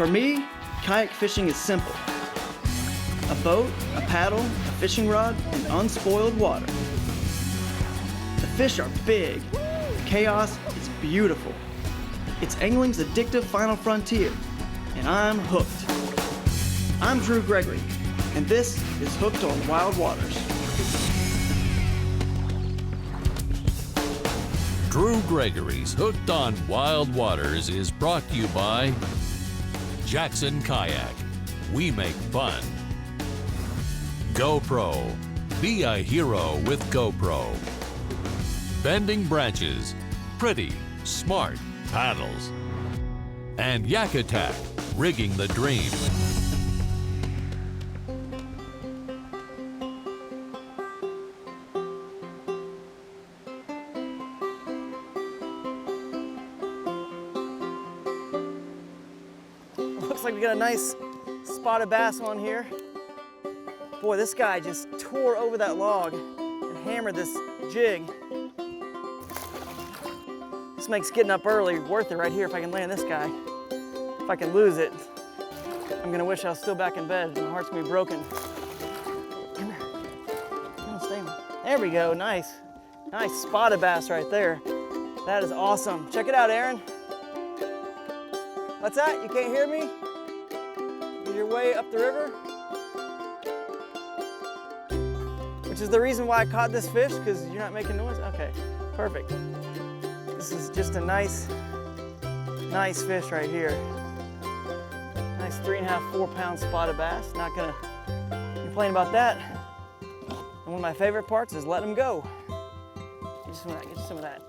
For me, kayak fishing is simple. A boat, a paddle, a fishing rod, and unspoiled water. The fish are big. The chaos is beautiful. It's angling's addictive final frontier, and I'm hooked. I'm Gregory, and this is Hooked on Wild Waters. Gregory's Hooked on Wild Waters is brought to you by Jackson Kayak. We make fun. GoPro. Be a hero with GoPro. Bending Branches. Pretty, smart paddles. And Yak Attack. Rigging the dream. Looks like we got a nice spotted bass on here. Boy, this guy just tore over that log and hammered this jig. This makes getting up early worth it right here if I can land this guy. If I can lose it, I'm gonna wish I was still back in bed. My heart's gonna be broken. Come here. Come on, stay on. There we go, nice. Nice spotted bass right there. That is awesome. Check it out, Aaron. What's that? You can't hear me? Your way up the river? Which is the reason why I caught this fish, because you're not making noise? Okay, perfect. This is just a nice fish right here. Nice 3.5, 4 pound spotted bass. Not gonna complain about that. And one of my favorite parts is letting them go. Get some of that, get some of that.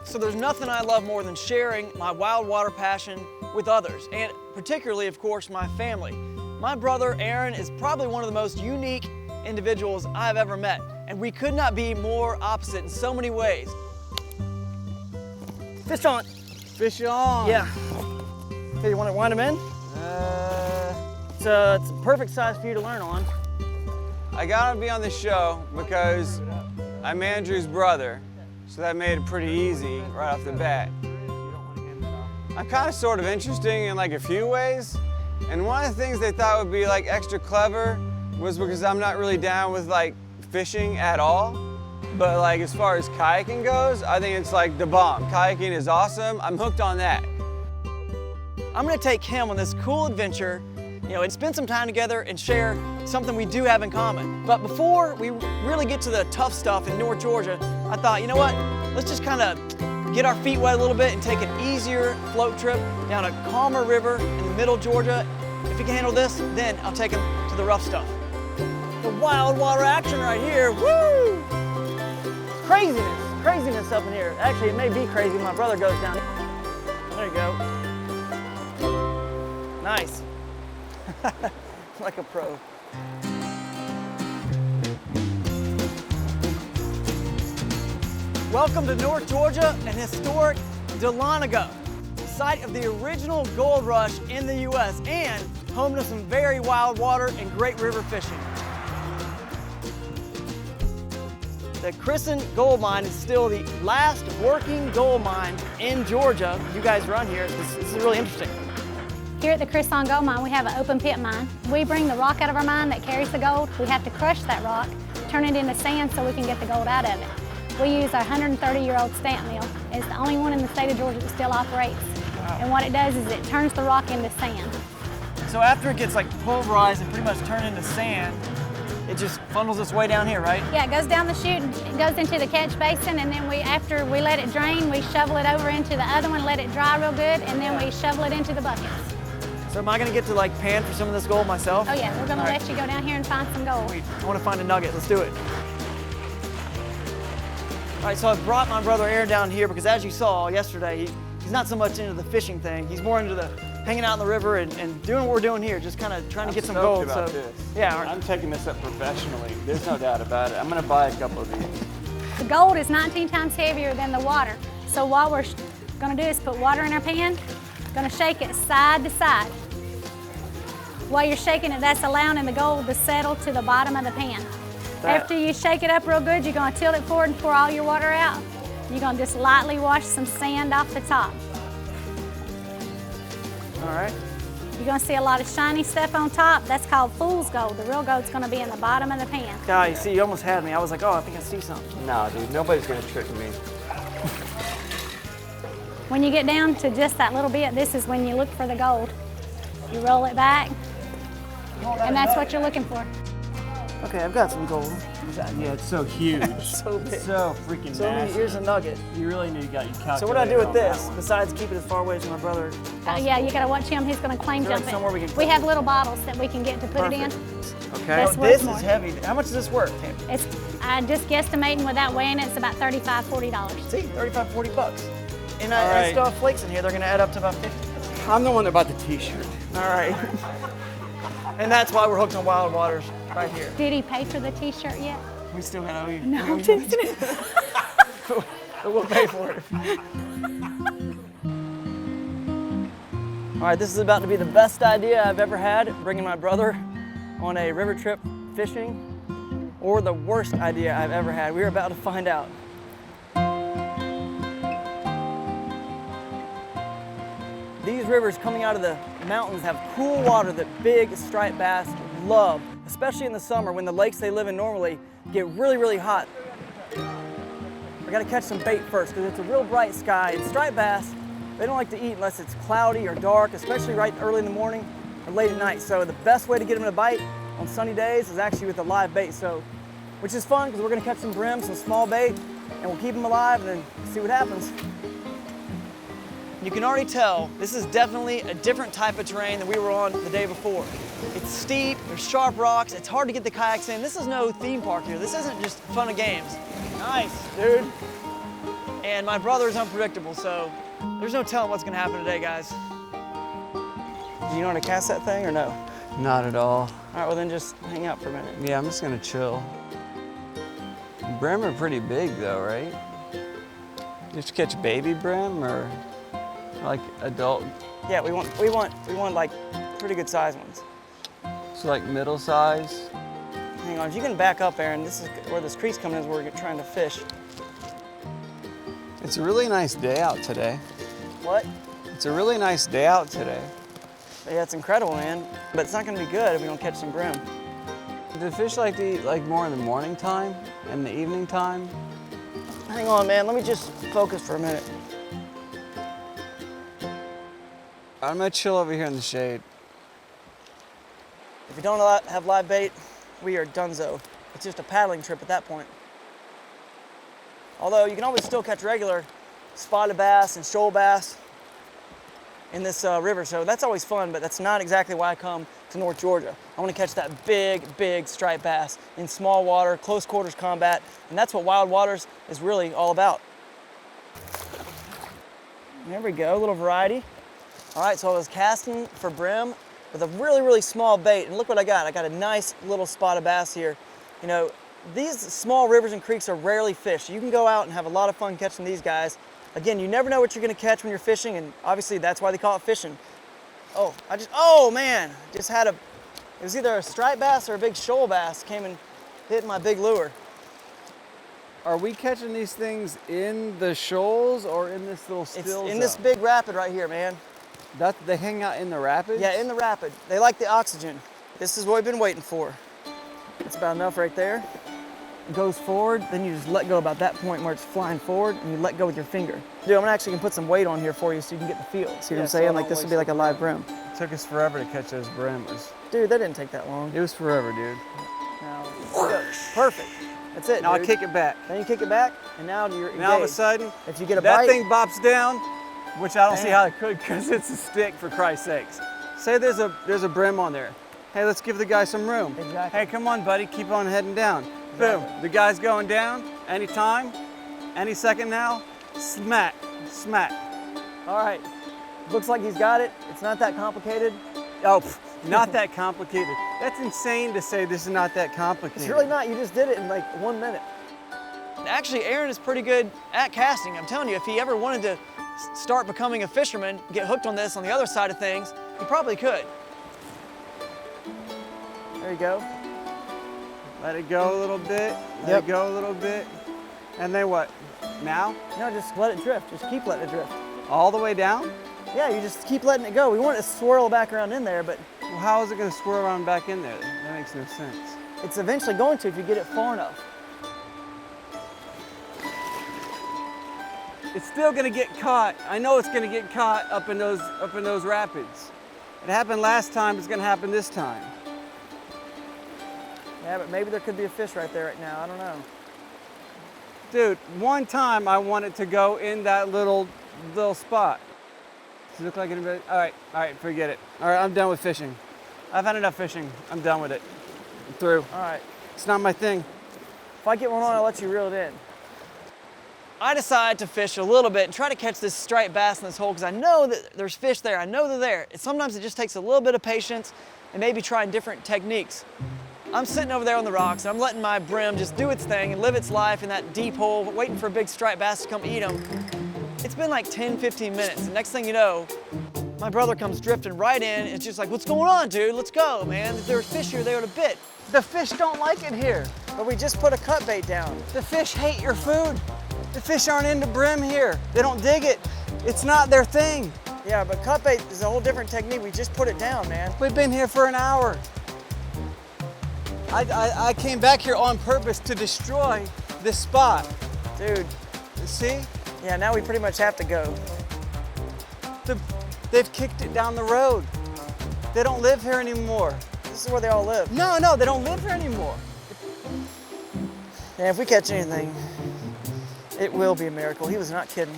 So there's nothing I love more than sharing my wild water passion with others, and particularly, of course, my family. My brother, Aaron, is probably one of the most unique individuals I've ever met, and we could not be more opposite in so many ways. Fish on. Fish on. Yeah. Okay, you want to wind them in? It's a perfect size for you to learn on. I gotta be on the show because I'm Andrew's brother, so that made it pretty easy right off the bat. I'm kind of sort of interesting in like a few ways, and one of the things they thought would be like extra clever was because I'm not really down with like fishing at all. But like as far as kayaking goes, I think it's like the bomb. Kayaking is awesome. I'm hooked on that. I'm gonna take him on this cool adventure, and spend some time together and share something we do have in common. But before we really get to the tough stuff in North Georgia, I thought, you know what? Let's just kind of get our feet wet a little bit and take an easier float trip down a calmer river in the middle of Georgia. If you can handle this, then I'll take him to the rough stuff. The wild water action right here, woo! Craziness up in here. Actually, it may be crazy when my brother goes down. There you go. Nice. Like a pro. Welcome to North Georgia and historic Dahlonega, site of the original gold rush in the U.S. and home to some very wild water and great river fishing. The Crescent Gold Mine is still the last working gold mine in Georgia. You guys run here. This is really interesting. Here at the Crescent Gold Mine, we have an open pit mine. We bring the rock out of our mine that carries the gold. We have to crush that rock, turn it into sand so we can get the gold out of it. We use our 130-year-old stamp mill. It's the only one in the state of Georgia that still operates. Wow. And what it does is it turns the rock into sand. So after it gets like pulverized and pretty much turned into sand, it just funnels its way down here, right? Yeah, it goes down the chute and it goes into the catch basin, and then after we let it drain, we shovel it over into the other one, let it dry real good, and then we shovel it into the buckets. So am I gonna get to like pan for some of this gold myself? Oh yeah, we're gonna let you go down here and find some gold. Sweet. I wanna find a nugget, let's do it. All right, so I brought my brother Aaron down here because as you saw yesterday, he's not so much into the fishing thing. He's more into the hanging out in the river and doing what we're doing here, just kind of trying to get some gold. About this. Yeah, I'm taking this up professionally. There's no doubt about it. I'm gonna buy a couple of these. The gold is 19 times heavier than the water. So what we're gonna do is put water in our pan, gonna shake it side to side. While you're shaking it, that's allowing the gold to settle to the bottom of the pan. After you shake it up real good, you're gonna tilt it forward and pour all your water out. You're gonna just lightly wash some sand off the top. All right. You're gonna see a lot of shiny stuff on top. That's called fool's gold. The real gold's gonna be in the bottom of the pan. God, you see, you almost had me. I was like, oh, I think I see something. No, dude, nobody's gonna trick me. When you get down to just that little bit, this is when you look for the gold. You roll it back, and that's what you're looking for. Okay, I've got some gold. Yeah, it's so huge. So big. So freaking So massive. here's a nugget. You really need to get your calculator. So what do I do with on that this, one. besides keep it as far away as my brother? Yeah, you gotta watch him. He's gonna claim Is there, like, jump somewhere we it. can We put have it? little bottles that we can get to put it in. Okay. That's Oh, worth this more. is heavy. How much is this worth, Tim? It's just guesstimating without weighing it, it's about $35, $40. See, 35, 40 bucks. And All I right. still have flakes in here. They're gonna add up to about 50. I'm the one that bought the t-shirt. All right. And that's why we're hooked on Wild Waters right here. Did he pay for the t-shirt yet? We still gotta owe you. No, I'm teasing it. But we'll pay for it. All right, this is about to be the best idea I've ever had, bringing my brother on a river trip fishing, or the worst idea I've ever had. We're about to find out. These rivers coming out of the mountains have cool water that big striped bass love, especially in the summer when the lakes they live in normally get really, really hot. I gotta catch some bait first because it's a real bright sky, and striped bass, they don't like to eat unless it's cloudy or dark, especially right early in the morning or late at night. So the best way to get them to bite on sunny days is actually with a live bait. So, which is fun because we're gonna catch some brim, some small bait, and we'll keep them alive and then see what happens. You can already tell this is definitely a different type of terrain than we were on the day before. It's steep, there's sharp rocks, it's hard to get the kayaks in. This is no theme park here. This isn't just fun and games. Nice, dude. And my brother is unpredictable, so there's no telling what's gonna happen today, guys. Do you know how to cast that thing or no? Not at all. All right, well then just hang out for a minute. Yeah, I'm just gonna chill. Brim are pretty big though, right? You have to catch baby brim or like adult, Yeah, we want like pretty good sized ones. so like middle size? Hang on, if you can back up, Aaron, this is where this creek's coming in, is where we're trying to fish. It's a really nice day out today. What? It's a really nice day out today. Yeah, it's incredible, man. But it's not gonna be good if we don't catch some brim. Do the fish like to eat like more in the morning time and the evening time? Hang on, man, let me just focus for a minute. I'm gonna chill over here in the shade. If we don't have live bait, we are donezo. It's just a paddling trip at that point. Although you can always still catch regular spotted bass and shoal bass in this river, so that's always fun, but that's not exactly why I come to North Georgia. I want to catch that big, big striped bass in small water, close quarters combat, and that's what Wild Waters is really all about. There we go, a little variety. All right, so I was casting for brim with a really, really small bait, and look what I got. I got a nice little spotted bass here. You know, these small rivers and creeks are rarely fished. You can go out and have a lot of fun catching these guys. Again, you never know what you're gonna catch when you're fishing, and obviously that's why they call it fishing. Oh man, just had it was either a striped bass or a big shoal bass came and hit my big lure. Are we catching these things in the shoals or in this little It's still in this zone? big rapid right here, man. They hang out in the rapids? Yeah, in the rapid. They like the oxygen. This is what we've been waiting for. That's about enough right there. It goes forward, then you just let go about that point where it's flying forward, and you let go with your finger. Dude, I'm actually gonna put some weight on here for you so you can get the feel. See what I'm so saying? I Like don't this would waste be like the a live brim. It took us forever to catch those brimmers. Dude, that didn't take that long. It was forever, dude. Now, perfect. That's it, Now I dude. kick it back. Then you kick it back, and now you're engaged. Now all of a sudden, if you get a that bite, thing bops down, which I don't see Damn. how it could because it's a stick, for Christ's sakes. Say there's a brim on there. Hey, let's give the guy some room. Exactly. Hey, come on, buddy, keep on heading down. Exactly. Boom, the guy's going down. Anytime, any second now, smack, smack. All right. Looks like he's got it. It's not that complicated. Oh, not that complicated. That's insane to say this is not that complicated. It's really not. You just did it in like 1 minute. Actually, Aaron is pretty good at casting. I'm telling you, if he ever wanted to start becoming a fisherman, get hooked on this on the other side of things, he probably could. There you go. Let it go a little bit, let Yep. it go a little bit. And then what? Now? No, just let it drift. Just keep letting it drift. All the way down? Yeah, you just keep letting it go. We want it to swirl back around in there, but Well, how is it gonna swirl around back in there? That makes no sense. it's eventually going to if you get it far enough. It's still gonna get caught. I know it's gonna get caught up in those rapids. It happened last time, it's gonna happen this time. Yeah, but maybe there could be a fish right there right now. I don't know. Dude, one time I wanted to go in that little spot. Does it look like anybody? All right, forget it. All right, I'm done with fishing. I've had enough fishing. I'm done with it. I'm through. All right. It's not my thing. If I get one on, I'll let you reel it in. I decided to fish a little bit and try to catch this striped bass in this hole because I know that there's fish there. I know they're there. Sometimes it just takes a little bit of patience and maybe trying different techniques. I'm sitting over there on the rocks and I'm letting my brim just do its thing and live its life in that deep hole, waiting for a big striped bass to come eat them. It's been like 10, 15 minutes. And next thing you know, my brother comes drifting right in. It's just like, what's going on, dude? Let's go, man. If there's fish here, they would have bit. The fish don't like it here. But we just put a cut bait down. The fish hate your food. The fish aren't into brim here. They don't dig it. It's not their thing. Yeah, but cut bait is a whole different technique. We just put it down, man. We've been here for an hour. I came back here on purpose to destroy this spot. Dude, See? yeah, now we pretty much have to go. They've kicked it down the road. They don't live here anymore. This is where they all live. No, they don't live here anymore. Yeah, if we catch anything, it will be a miracle. He was not kidding.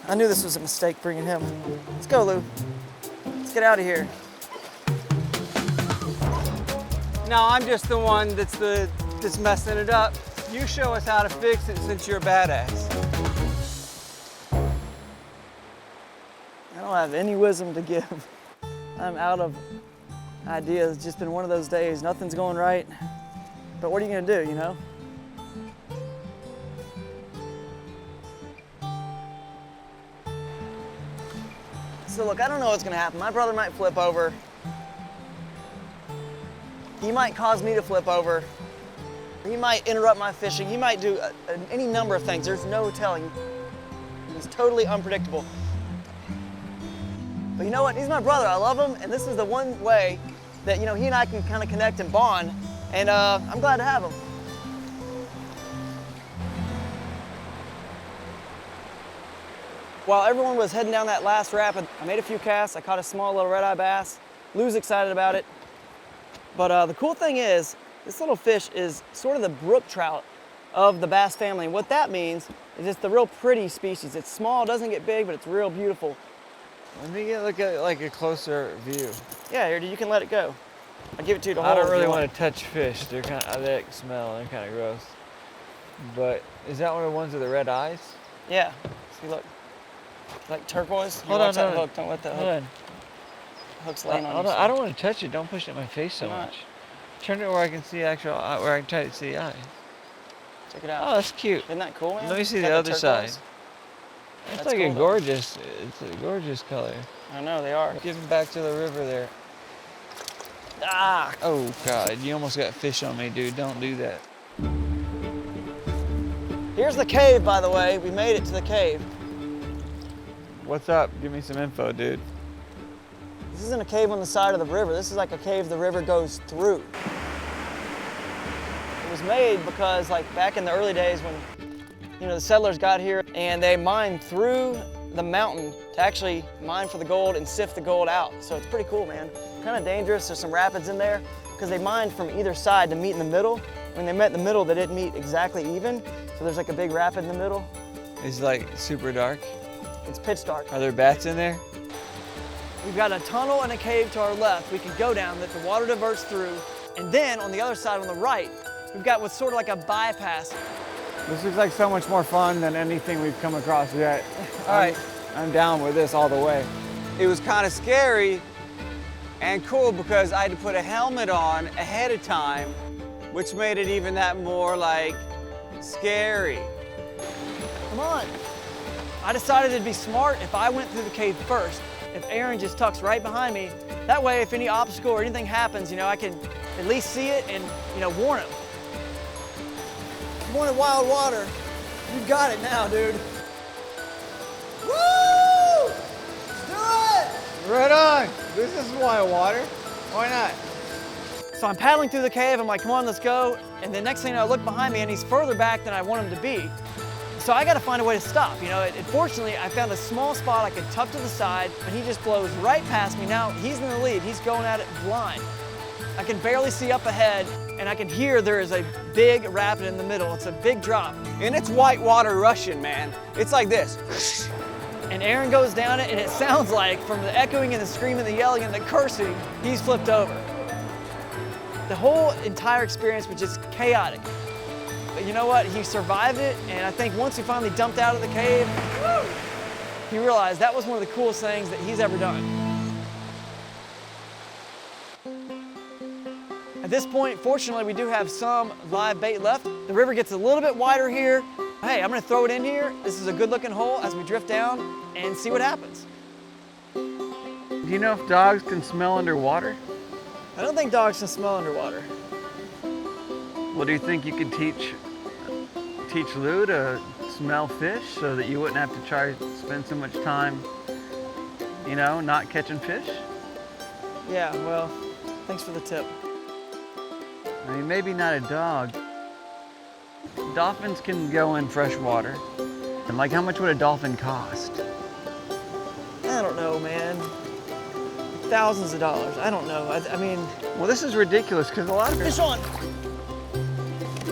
I knew this was a mistake bringing him. Let's go, Lou. Let's get out of here. No, I'm just the one that's messing it up. You show us how to fix it since you're a badass. I don't have any wisdom to give. I'm out of ideas. It's just been one of those days. Nothing's going right. But what are you gonna do, you know? So look, I don't know what's gonna happen. My brother might flip over. He might cause me to flip over. He might interrupt my fishing. He might do any number of things. There's no telling. He's totally unpredictable. But you know what? He's my brother. I love him, and this is the one way that, you know, he and I can kind of connect and bond, and I'm glad to have him. While everyone was heading down that last rapid, I made a few casts. I caught a small little red-eye bass. Lou's excited about it. But the cool thing is, this little fish is sort of the brook trout of the bass family. And what that means is it's the real pretty species. It's small, doesn't get big, but it's real beautiful. Let me look at like a closer view. Yeah, here, you can let it go. I'll give it to you to I hold. don't if really you want to touch fish. They're kind of, they like smell. They're kind of gross. But is that one of the ones with the red eyes? Yeah. See, look. Like turquoise. Hold on, watch that hold on. hook. Don't let that Hold hook. on. Hook's laying on Hold you. on. I don't want to touch it. Don't push it in my face so Why not? much. Turn it where I can see actual, where I can try to see the eye. Check it out. Oh, that's cute. Isn't that cool, man? Let me see Got the other turquoise. side. It's That's like cool, a though. gorgeous, it's a gorgeous color. I know, they are. Give him back to the river there. Ah! Oh God, you almost got fish on me, dude. Don't do that. Here's the cave, by the way. We made it to the cave. What's up? Give me some info, dude. This isn't a cave on the side of the river. This is like a cave the river goes through. It was made because, like, back in the early days when, you know, the settlers got here and they mined through the mountain to actually mine for the gold and sift the gold out. So it's pretty cool, man. Kind of dangerous. There's some rapids in there because they mined from either side to meet in the middle. When they met in the middle, they didn't meet exactly even. So there's like a big rapid in the middle. It's like super dark. It's pitch dark. Are there bats in there? We've got a tunnel and a cave to our left we can go down that the water diverts through. And then on the other side, on the right, we've got what's sort of like a bypass. This looks like so much more fun than anything we've come across yet. All right. I'm down with this all the way. It was kind of scary and cool because I had to put a helmet on ahead of time, which made it even that more like scary. Come on. I decided it'd be smart if I went through the cave first, if Aaron just tucks right behind me. That way, if any obstacle or anything happens, you know, I can at least see it and, you know, warn him. You wanted wild water. You got it now, dude. Woo! Let's do it! Right on. This is why water. Why not? So I'm paddling through the cave, I'm like, come on, let's go. And the next thing I look behind me and he's further back than I want him to be. So I gotta find a way to stop. You know, fortunately, I found a small spot I could tuck to the side, but he just blows right past me. Now he's in the lead, he's going at it blind. I can barely see up ahead, and I can hear there is a big rapid in the middle. It's a big drop. And it's white water rushing, man. It's like this. And Aaron goes down it, and it sounds like, from the echoing and the screaming, the yelling and the cursing, he's flipped over. The whole entire experience was just chaotic. But you know what? He survived it, and I think once he finally dumped out of the cave, he realized that was one of the coolest things that he's ever done. At this point, fortunately, we do have some live bait left. The river gets a little bit wider here. Hey, I'm gonna throw it in here. This is a good looking hole as we drift down and see what happens. Do you know if dogs can smell underwater? I don't think dogs can smell underwater. Well, do you think you could teach Lou to smell fish so that you wouldn't have to try to spend so much time, you know, not catching fish? Yeah, well, thanks for the tip. I mean, maybe not a dog. Dolphins can go in fresh water. And like, how much would a dolphin cost? I don't know, man. Thousands of dollars. I don't know. I mean, Well, this is ridiculous because a lot of fish on.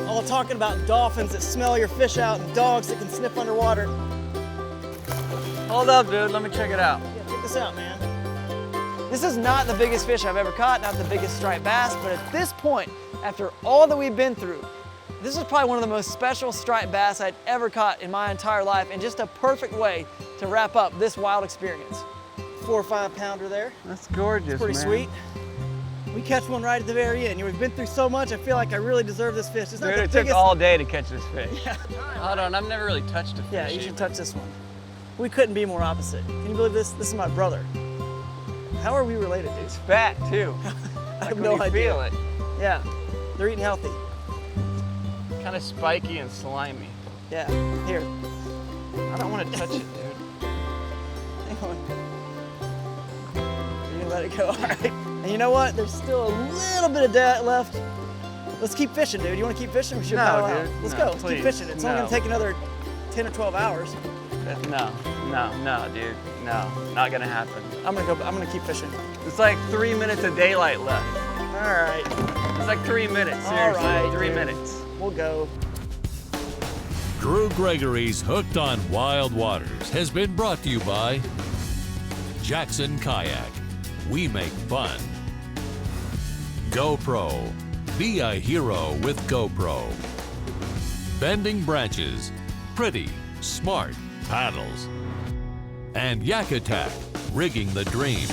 All talking about dolphins that smell your fish out and dogs that can sniff underwater. Hold up, dude. Let me check it out. Yeah, check this out, man. This is not the biggest fish I've ever caught, not the biggest striped bass, but at this point, after all that we've been through, this is probably one of the most special striped bass I'd ever caught in my entire life, and just a perfect way to wrap up this wild experience. 4 or 5 pounder there. That's gorgeous, Pretty man. sweet. We catch one right at the very end. You know, we've been through so much, I feel like I really deserve this fish. It's not Dude, the it biggest. took all day to catch this fish. Yeah. Hold on, I've never really touched a fish. Yeah, you should touch this one. We couldn't be more opposite. Can you believe this? This is my brother. How are we related, dude? It's fat, too. I have Like no when you idea. feel it. Yeah, they're eating healthy. Kind of spiky and slimy. Yeah, here. I don't want to touch it, dude. Hang on. You can let it go, all right. And you know what? There's still a little bit of that left. Let's keep fishing, dude. You want to keep fishing? We should No, paddle out. dude. Let's No, go. Let's keep please. fishing. It's only No. gonna take another 10 or 12 hours. No, dude. No, not gonna happen. I'm gonna keep fishing. It's like 3 minutes of daylight left. All right, It's like 3 minutes, All seriously. right, 3 dude. minutes. we'll go. Drew Gregory's Hooked on Wild Waters has been brought to you by Jackson Kayak. We make fun. GoPro. Be a hero with GoPro. Bending Branches. Pretty, smart paddles. And Yak Attack. Rigging the dream.